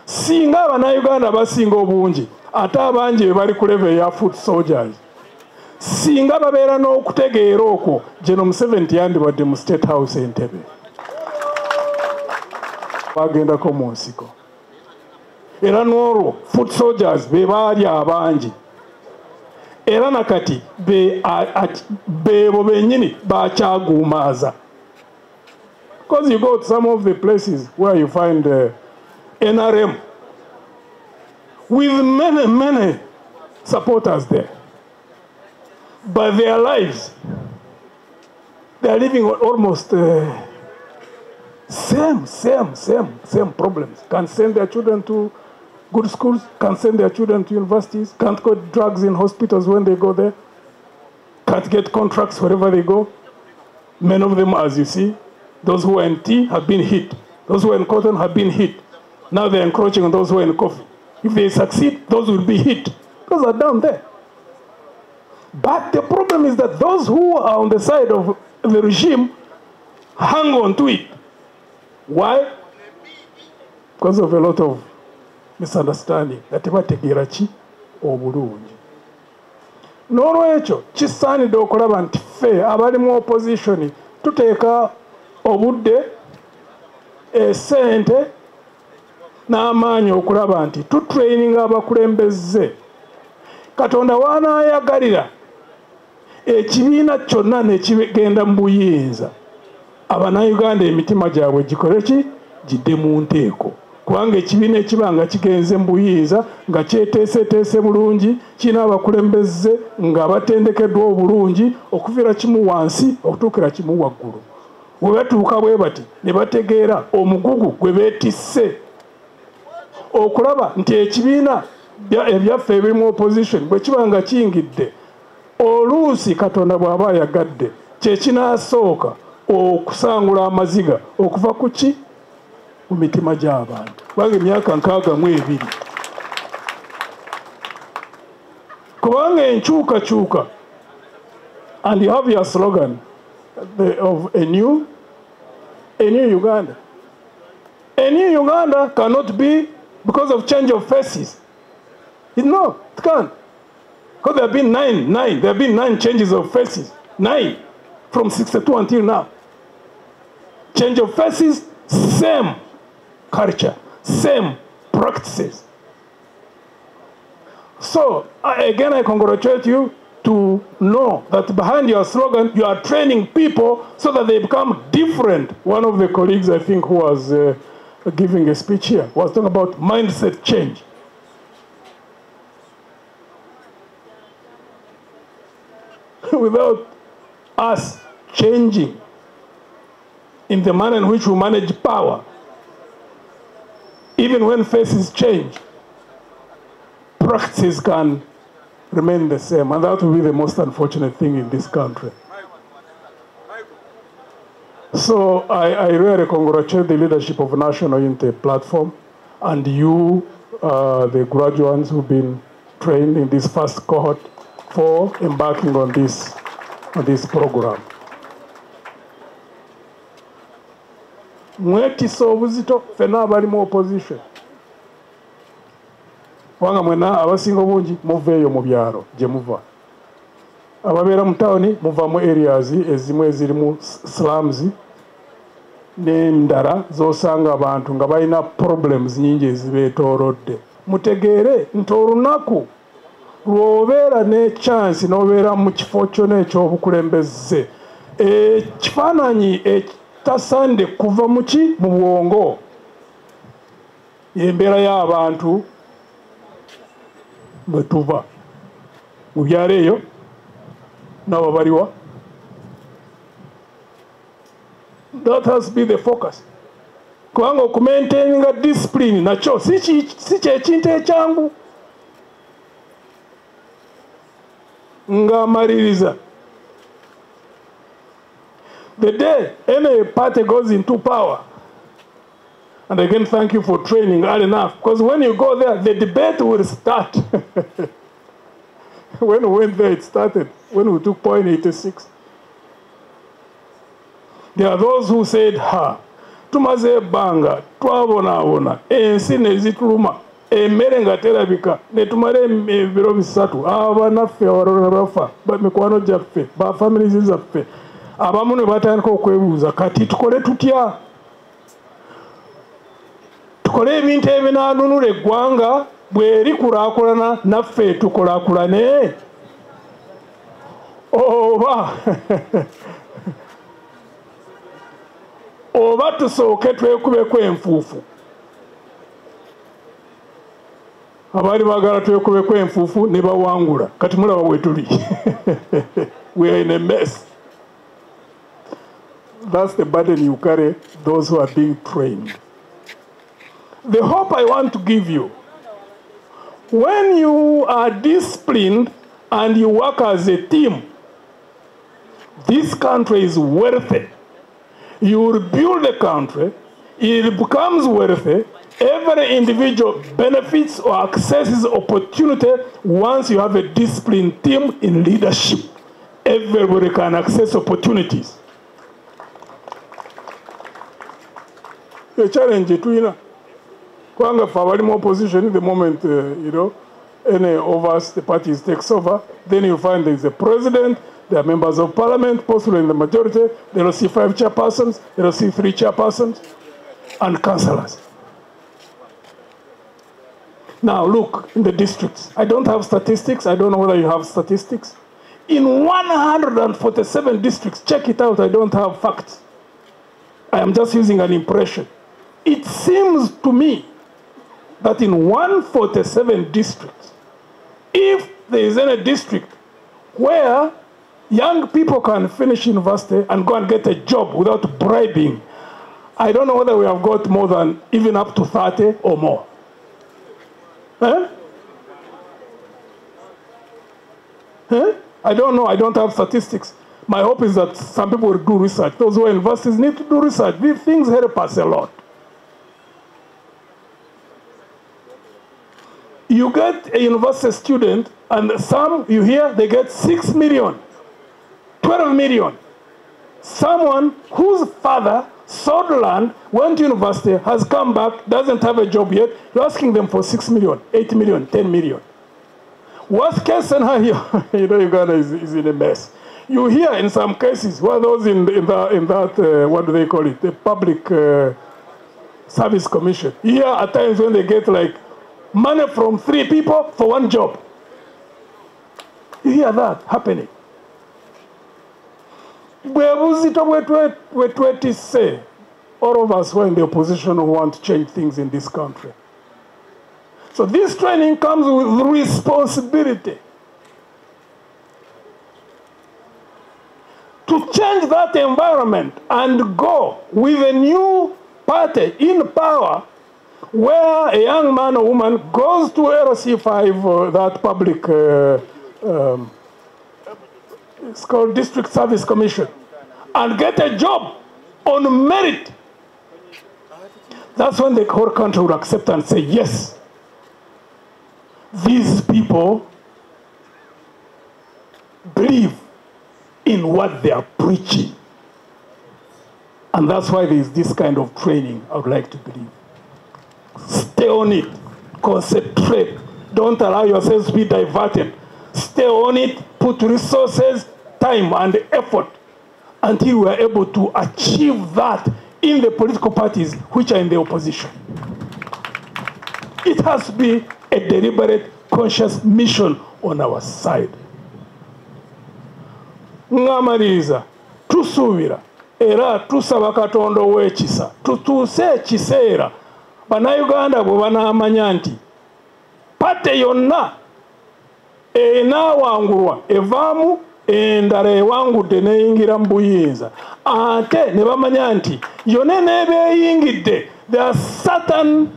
singa abannayuganda basinga obungi ate abangi be bali ku level ya foot soldiers singa babeera n'okutegeera okwo Gen.7 yandibadde mu State House Entebbe bagendako mu nsiko era n'olwo foot soldiers be baali abangi era nakati beebo bennyini bakyaguumaaza. Because you go to some of the places where you find NRM with many supporters there. But their lives, they are living almost same problems. Can't send their children to good schools, can't send their children to universities, can't get drugs in hospitals when they go there, can't get contracts wherever they go. Many of them, as you see, those who are in tea have been hit. Those who are in cotton have been hit. Now they're encroaching on those who are in coffee. If they succeed, those will be hit. Those are down there. But the problem is that those who are on the side of the regime hang on to it. Why? Because of a lot of misunderstanding. That tebategeera ki obulungi. N'olwekyo kisaanidde okulaba nti ffe abali mu opposition tuteeka obudde esente n'amaanyi okulaba nti tutraininga abakulembeze. Katonda waanaayagalira ekibiina kyonna ne kigenda mu buyinza abannayuganda emitima gyabwe gikole ki gidde mu nteeko kubanga ekibiina ekiba nga kigenze mu buyinza nga kyeteeseteese bulungi kirina abakulembeze nga batendekeddwa obulungi okuviira kimu wansi okutuukira kimu waggulu. Bwe batuuka bwe bati ne bategeera omugugu gwe beetisse okulaba nti ekibiina ebyaffe ebiri mu opposition bwe kiba nga kiyingidde oluusi Katonda bw'aba ayagadde kye kinaasooka okusangula amaziga okuva ku ki mu mitima gy'abantu kubanga emyaka 62 kubanga enkyukakyuka. And you have your slogan of a new Uganda. A new Uganda cannot be because of change of faces. No, it can't. Because there have been nine changes of faces. 9 from 62 until now. Change of faces, same culture, same practices. So, again, I congratulate you to know that behind your slogan, you are training people so that they become different. One of the colleagues, I think, who was giving a speech here, was talking about mindset change. Without us changing in the manner in which we manage power, even when faces change, practices can remain the same, and that will be the most unfortunate thing in this country. So I really congratulate the leadership of National Unity Platform and you, the graduates who've been trained in this first cohort, for embarking on this program. Mwetisa obuzito fena abali mu opposition. Wanga mwena abasinga obungi muveeyo mu byalo gye muva. Ababeera mu tawuni muva mu areas ezimu ezirimu slums n'endala z'osanga abantu nga balina problems nyingi ezibeetoolodde. Mutegeere nti olunaku lw'obeera ne chance n'obeera mu kifo kyonna ekyobukulembeze ekifaananyi ekitasaanide kuva mu ki mu bwongo y'embeera y'abantu bwe tuva mu byalo eyo n'abo baliwa. That has to be the focus. Kubanga okumaintaininga discipline nakyo si kyekintu ekyangu. Ngamaririza. The day any party goes into power, and again thank you for training early enough, because when you go there, the debate will start. When we went there, it started. When we took point 86. There are those who said, tumaze ebbanga twabonaabona ensi ne zituluma emmere nga terabika ne tumala ebiro bisatu abanaffe abalala bafa mikwano gyaffe bafamilizi zaffe abamu ne batandika okwebuuza kati tukole tutya tukole ebintu ebinanunula eggwanga bwerikulaakulana naffe tukulaakulane oba tusooke twekubeko enfuufu abaali baagala twekubeko enfuufu ne bawangula kati mulaba bwe tuli we are in a mess. That's the burden you carry, those who are being trained. The hope I want to give you, when you are disciplined and you work as a team, this country is worthy. You will build the country, it becomes worthy, every individual benefits or accesses opportunity once you have a disciplined team in leadership. Everybody can access opportunities. The challenge between Kwanga Fawali opposition, the moment, any of us, the parties takes over, then you find there is a president, there are members of parliament, possibly in the majority, they will see 5 chairpersons, they will see 3 chairpersons, and councillors. Now look, in the districts, I don't have statistics, I don't know whether you have statistics. In 147 districts, check it out, I don't have facts. I am just using an impression. It seems to me that in 147 districts, if there is any district where young people can finish university and go and get a job without bribing, I don't know whether we have got more than even up to 30 or more. I don't know, I don't have statistics. My hope is that some people will do research. Those who are universities need to do research. These things help us a lot. You get a university student, and some, you hear, they get 6 million, 12 million. Someone whose father sold land, went to university, has come back, doesn't have a job yet, you're asking them for 6 million, 8 million, 10 million. Worst case scenario, Uganda is in a mess. You hear in some cases, well, those in that, what do they call it, the Public Service Commission. You hear at times when they get like money from 3 people for 1 job. You hear that happening. Say, all of us who are in the opposition who want to change things in this country. So this training comes with responsibility to change that environment and go with a new party in power where a young man or woman goes to LC5, that public, it's called District Service Commission, and get a job on merit. That's when the whole country would accept and say, yes, these people believe in what they are preaching. And that's why there is this kind of training I would like to believe. Stay on it, concentrate, don't allow yourselves to be diverted. Stay on it, put resources, time and effort until we are able to achieve that in the political parties which are in the opposition. It has to be a deliberate, conscious mission on our side. Ngamaliriza, tusuubira, era tusaba Katonda ow'ekisa, tutuuse ekiseera bannayuganda bwe banaamanya nti pate yonna enaawangulwa evaamu endala ewangudde n'eyingira mu buyinza, ate ne bamanya nti yonna n'eba eyingidde, there are certain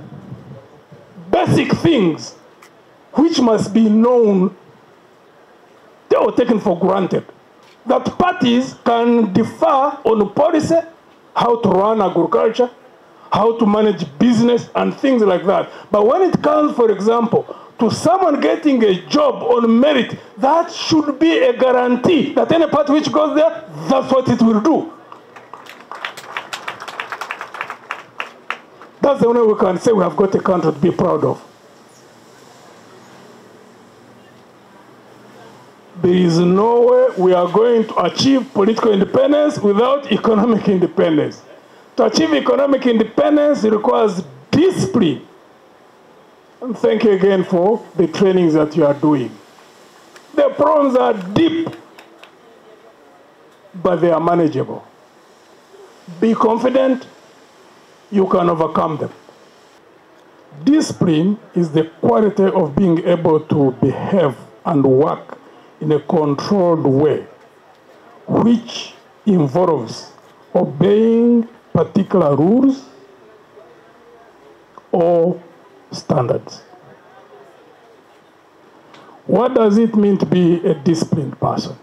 basic things which must be known or taken for granted. That parties can differ on policy, how to run agriculture, how to manage business and things like that. But when it comes, for example, to someone getting a job on merit, that should be a guarantee that any party which goes there, that's what it will do. That's the only way we can say we have got a country to be proud of. There is no way we are going to achieve political independence without economic independence. To achieve economic independence, it requires discipline. And thank you again for the trainings that you are doing. The problems are deep, but they are manageable. Be confident, you can overcome them. Discipline is the quality of being able to behave and work in a controlled way, which involves obeying particular rules or standards. What does it mean to be a disciplined person?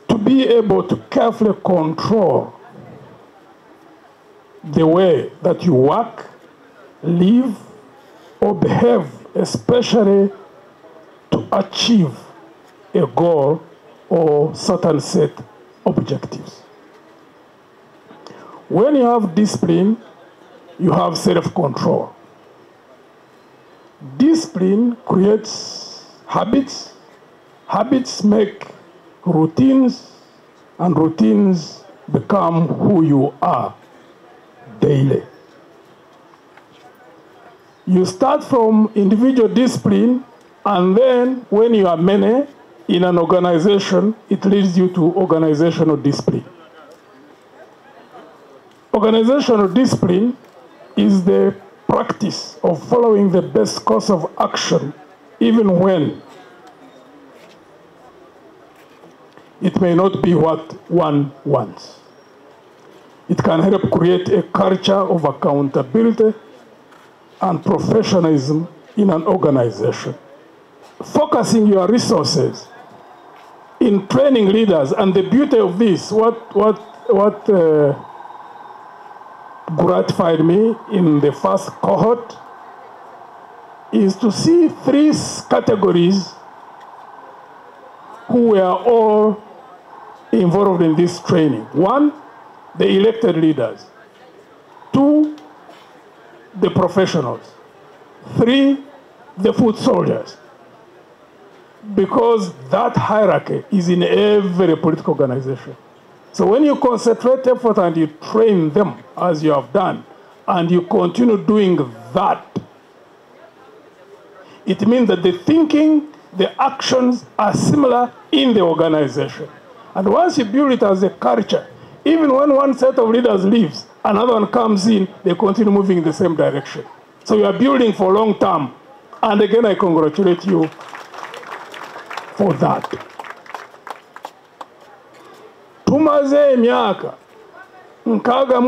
To be able to carefully control the way that you work, live, or behave, especially to achieve a goal or certain set objectives. When you have discipline, you have self-control. Discipline creates habits. Habits make routines, and routines become who you are daily. You start from individual discipline, and then when you are many in an organization, it leads you to organizational discipline. Organizational discipline is the practice of following the best course of action, even when it may not be what one wants. It can help create a culture of accountability and professionalism in an organization. Focusing your resources in training leaders, and the beauty of this, what gratified me in the first cohort is to see 3 categories who were all involved in this training. 1, the elected leaders. 2, the professionals. 3, the foot soldiers. Because that hierarchy is in every political organization. So when you concentrate effort and you train them as you have done, and you continue doing that, it means that the thinking, the actions are similar in the organization. And once you build it as a culture, even when one set of leaders leaves, another one comes in, they continue moving in the same direction. So you are building for long term. And again, I congratulate you for that. Tumaze emyaka nkaaga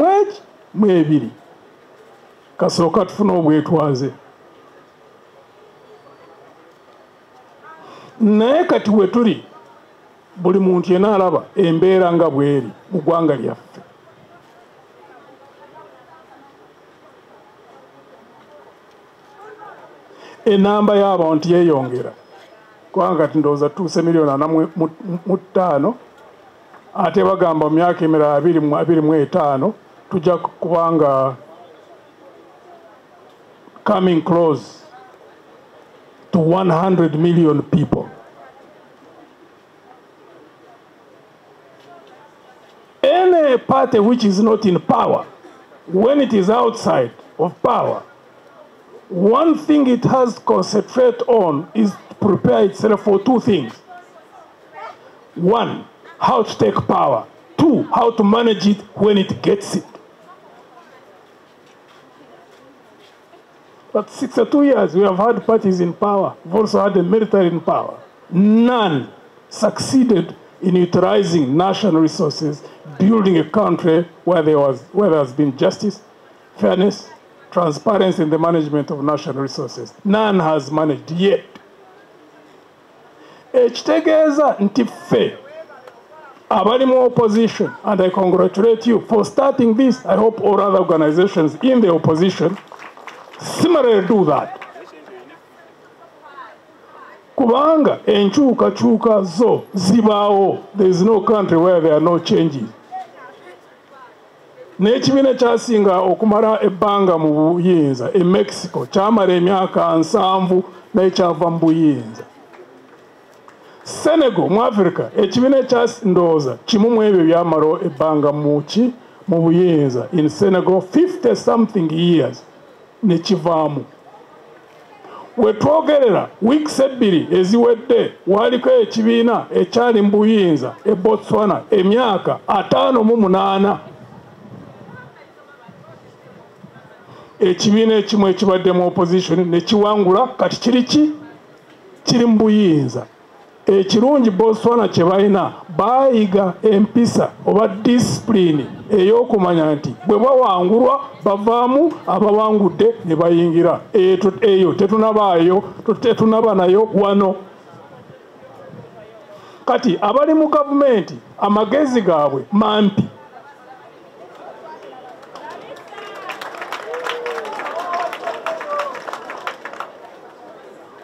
mwebiri kasooka tufuna obwetwaze. Naye kati we tuli buli muntu yenna alaba embeera nga bweri mu ggwanga lyaffe. Enamba y'abantu yeeyongera. Kubanga kati ndowooza tuuse 4,45,000,000, ate bagamba mu myaka emirala 25 tujja kubanga coming close to 100 million people. Any party which is not in power, when it is outside of power, one thing it has to concentrate on is to prepare itself for 2 things. 1, how to take power. 2, how to manage it when it gets it. But 62 years, we have had parties in power. We've also had the military in power. None succeeded in utilizing national resources, building a country where there has been justice, fairness, transparency in the management of national resources. None has managed yet. Ekitegeeza nti ffe abali mu opposition, and I congratulate you for starting this. I hope all other organizations in the opposition similarly do that. Kubanga enkyukakyuka zo zibaawo. There is no country where there are no changes. n'ekibiina ekyasinga okumala ebbanga mu buyinza e Mexico kyamala emyaka 7 naye kyava mu buyinza. Senegal mu Africa ekibiina ekyandowooza kimu mu ebyo byamala ebbanga mu buyinza in Senegal 50 something years ne kivaamu. We twogerera weeks 2 eziwedde waliko ekibiina ekyali mu buyinza e Botswana emyaka 58. Ekibiina ekimu ekibadde mu opposition ne kiwangula kati kiri mu buyinza. Ekirungi Botswana kye balina baayiga empisa oba discipline ey'okumanya nti bwe bawangulwa bavaamu abawangudde ne bayingira eyo tetunaba nayo wano. Kati abali mu gavumenti amagezi gaabwe mampi.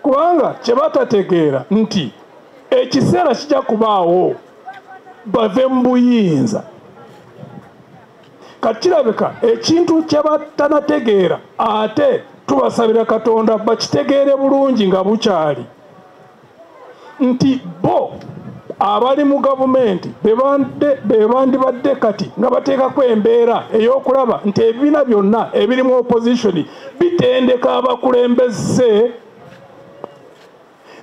Kubanga kye batategeera nti ekiseera kijja kubaawo bave mu buyinza. Kati kirabika ekintu kye batanategeera ate tubasabira Katonda bakitegeere bulungi nga bukyali nti bo abali mu gavumenti be bandibadde kati nga bateekako embeera ey'okulaba nti ebibiina byonna ebiri mu opposition bitendeka abakulembeze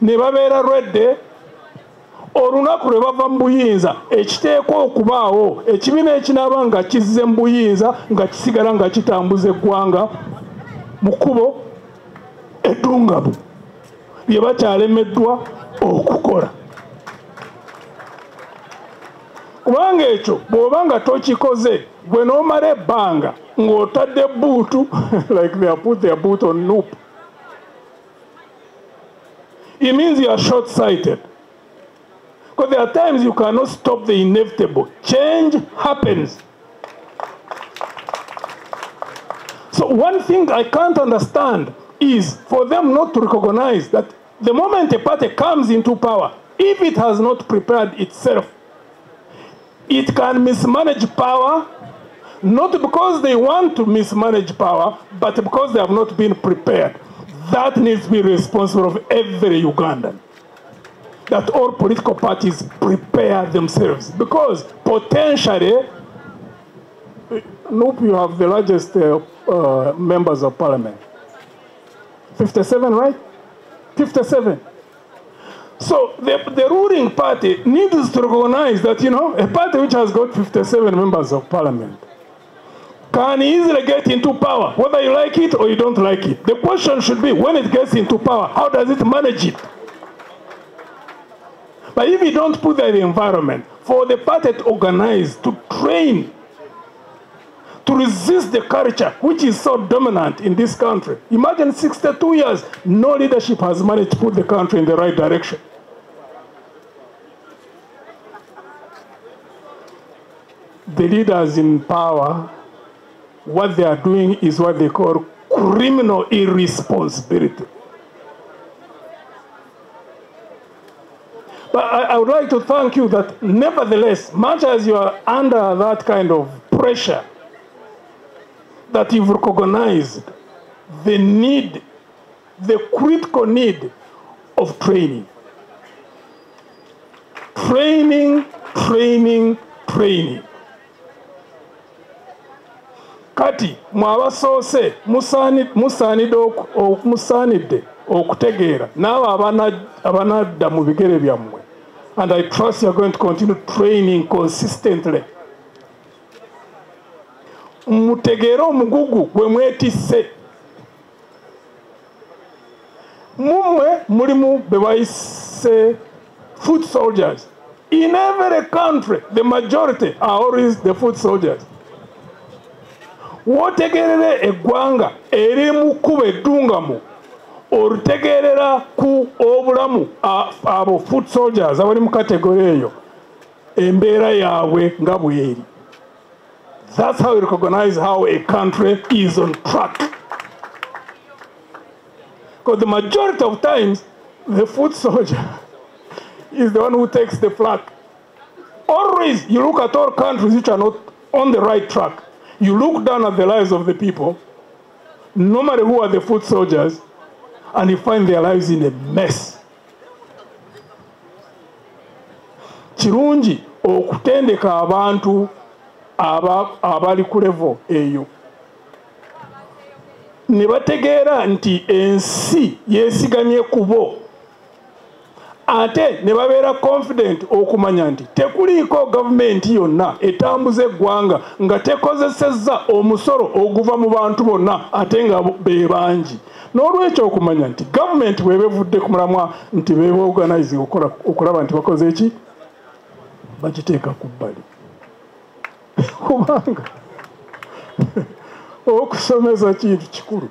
ne babeera lwedde olunaku lwe bava mu buyinza ekiteekwa okubaawo ekibiina ekinaaba nga kizze mu buyinza nga kisigala nga kitambuza eggwanga mu kkubo eddungamu bye bakyalemeddwa okukola. Kubanga ekyo bw'oba nga tokikoze bwe n'omala ebbanga ng'otadde buutu like they have put their boot on loop, it means you are short-sighted. Because there are times you cannot stop the inevitable. Change happens. So one thing I can't understand is for them not to recognize that the moment a party comes into power, if it has not prepared itself, it can mismanage power, not because they want to mismanage power, but because they have not been prepared. That needs to be responsible of every Ugandan. That all political parties prepare themselves. Because potentially, nope, you have the largest members of parliament. 57, right? 57. So the ruling party needs to recognize that, you know, a party which has got 57 members of parliament can easily get into power, whether you like it or you don't like it. The question should be, when it gets into power, how does it manage it? But if you don't put that environment for the party to organize, to train, to resist the culture which is so dominant in this country. Imagine 62 years, no leadership has managed to put the country in the right direction. The leaders in power, what they are doing is what they call criminal irresponsibility. But I would like to thank you that nevertheless, much as you are under that kind of pressure, that you've recognized the need, the critical need of training. Training, training, training. Kati mwabasoose musaanidde okutegeera naawe abanadda mu bigere byammwe, and I trust you are going to continue training consistently. Mutegeere omugugu gwe mwetisse. Mumwe mulimu be bayise foot soldiers. In every country, the majority are always the foot soldiers. Wotegerere eggwanga eri mu kkubo eddungamu, olutegerera ku obulamu abo foot soldiers abali mu kategori eyo embeera yaabwe nga bweri. That's how you recognize how a country is on track. Because the majority of times, the foot soldier is the one who takes the flag. Always, you look at all countries which are not on the right track. You look down at the lives of the people, normally who are the foot soldiers, and you find their lives in a mess. Kirungi okutendeka abantu abali ku level eyo ne bategeera nti ensi yeesigamye kubo, ate ne babeera confident okumanya nti tekuliiko gavumenti yonna etambuza eggwanga nga tekozesezza omusolo oguva mu bantu bonna ate nga be bangi. N'olwekyo okumanya nti gavumenti bw'eba evudde ku mulamwa nti beeba organize okulaba nti bakoze eki, bagiteeka ku bbali. Kubanga okusomesa kintu kikulu.